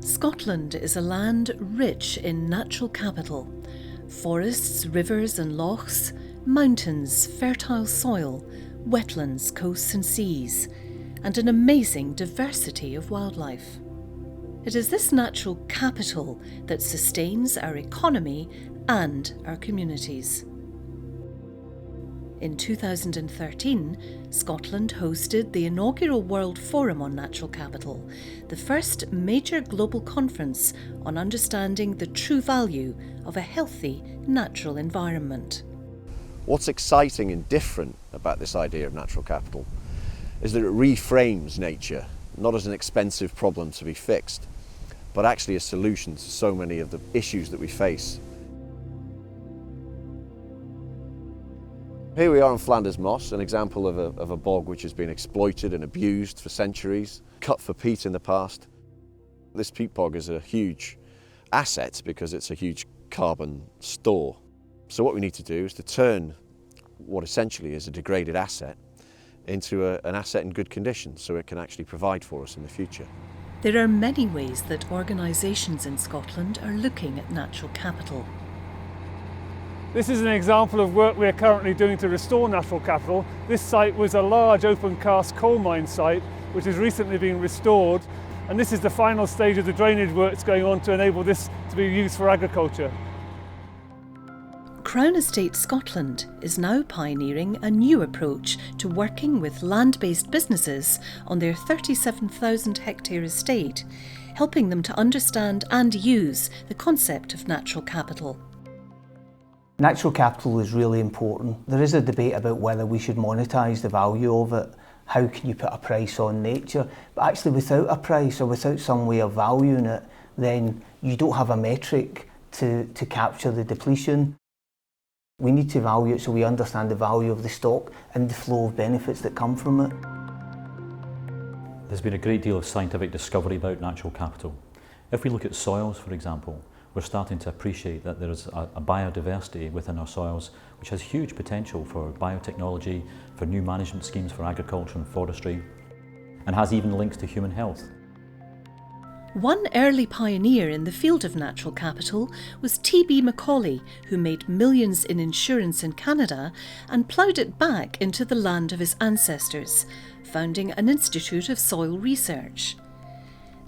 Scotland is a land rich in natural capital. Forests, rivers and lochs, mountains, fertile soil, wetlands, coasts and seas, and an amazing diversity of wildlife. It is this natural capital that sustains our economy and our communities. In 2013, Scotland hosted the inaugural World Forum on Natural Capital, the first major global conference on understanding the true value of a healthy natural environment. What's exciting and different about this idea of natural capital is that it reframes nature, not as an expensive problem to be fixed, but actually a solution to so many of the issues that we face. Here we are on Flanders Moss, an example of a bog which has been exploited and abused for centuries, cut for peat in the past. This peat bog is a huge asset because it's a huge carbon store. So what we need to do is to turn what essentially is a degraded asset into an asset in good condition so it can actually provide for us in the future. There are many ways that organisations in Scotland are looking at natural capital. This is an example of work we're currently doing to restore natural capital. This site was a large open cast coal mine site which has recently been restored, and this is the final stage of the drainage works going on to enable this to be used for agriculture. Crown Estate Scotland is now pioneering a new approach to working with land-based businesses on their 37,000 hectare estate, helping them to understand and use the concept of natural capital. Natural capital is really important. There is a debate about whether we should monetise the value of it. How can you put a price on nature? But actually without a price or without some way of valuing it, then you don't have a metric to capture the depletion. We need to value it so we understand the value of the stock and the flow of benefits that come from it. There's been a great deal of scientific discovery about natural capital. If we look at soils, for example, we're starting to appreciate that there is a biodiversity within our soils which has huge potential for biotechnology, for new management schemes for agriculture and forestry, and has even links to human health. One early pioneer in the field of natural capital was T.B. Macaulay, who made millions in insurance in Canada and ploughed it back into the land of his ancestors, founding an Institute of Soil Research.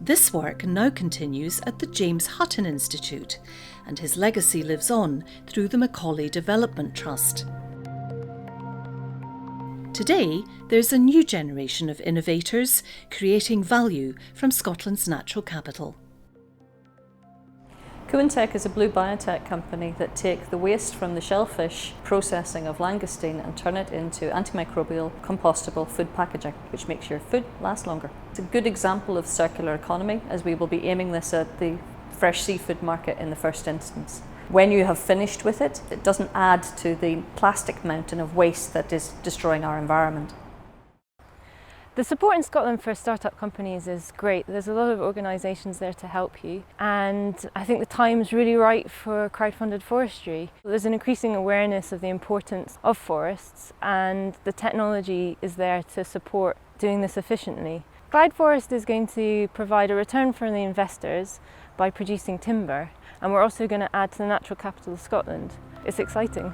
This work now continues at the James Hutton Institute, and his legacy lives on through the Macaulay Development Trust. Today, there's a new generation of innovators creating value from Scotland's natural capital. Kuintec is a blue biotech company that take the waste from the shellfish processing of langoustine and turn it into antimicrobial, compostable food packaging, which makes your food last longer. It's a good example of circular economy, as we will be aiming this at the fresh seafood market in the first instance. When you have finished with it, it doesn't add to the plastic mountain of waste that is destroying our environment. The support in Scotland for startup companies is great. There's a lot of organisations there to help you, and I think the time's really right for crowdfunded forestry. There's an increasing awareness of the importance of forests, and the technology is there to support doing this efficiently. Clyde Forest is going to provide a return for the investors by producing timber, and we're also going to add to the natural capital of Scotland. It's exciting.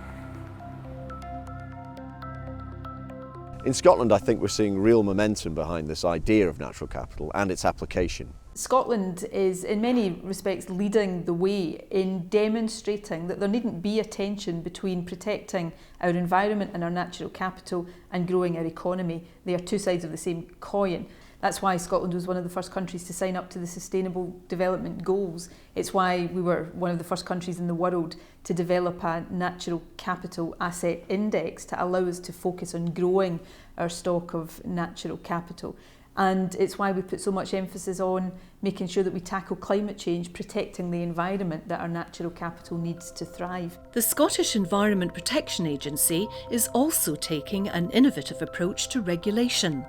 In Scotland, I think we're seeing real momentum behind this idea of natural capital and its application. Scotland is in many respects leading the way in demonstrating that there needn't be a tension between protecting our environment and our natural capital and growing our economy. They are two sides of the same coin. That's why Scotland was one of the first countries to sign up to the Sustainable Development Goals. It's why we were one of the first countries in the world to develop a natural capital asset index to allow us to focus on growing our stock of natural capital. And it's why we put so much emphasis on making sure that we tackle climate change, protecting the environment that our natural capital needs to thrive. The Scottish Environment Protection Agency is also taking an innovative approach to regulation.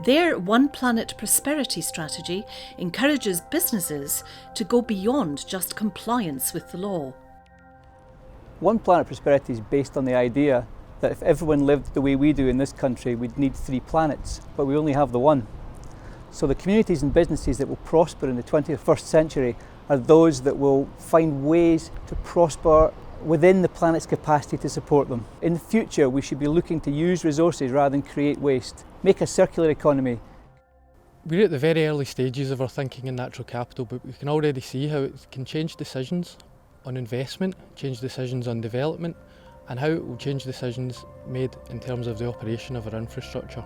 Their One Planet Prosperity strategy encourages businesses to go beyond just compliance with the law. One Planet Prosperity is based on the idea that if everyone lived the way we do in this country, we'd need 3 planets, but we only have the one. So the communities and businesses that will prosper in the 21st century are those that will find ways to prosper within the planet's capacity to support them. In the future, we should be looking to use resources rather than create waste, make a circular economy. We're at the very early stages of our thinking in natural capital, but we can already see how it can change decisions on investment, change decisions on development, and how it will change decisions made in terms of the operation of our infrastructure.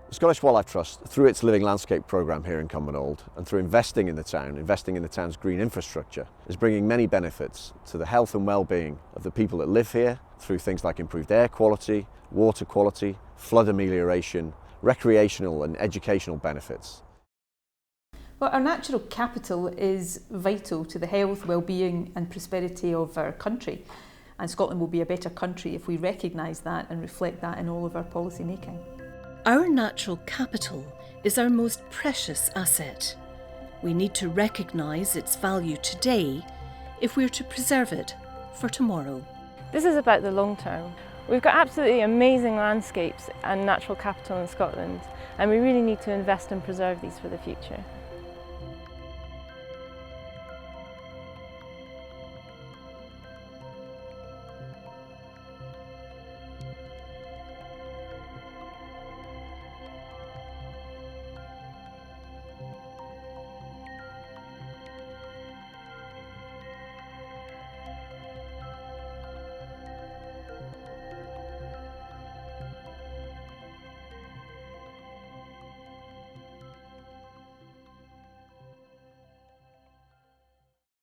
The Scottish Wildlife Trust, through its Living Landscape programme here in Cumbernauld and through investing in the town's green infrastructure, is bringing many benefits to the health and well-being of the people that live here through things like improved air quality, water quality, flood amelioration, recreational and educational benefits. Well, our natural capital is vital to the health, well-being and prosperity of our country, and Scotland will be a better country if we recognise that and reflect that in all of our policy making. Our natural capital is our most precious asset. We need to recognise its value today if we're to preserve it for tomorrow. This is about the long term. We've got absolutely amazing landscapes and natural capital in Scotland, and we really need to invest and preserve these for the future.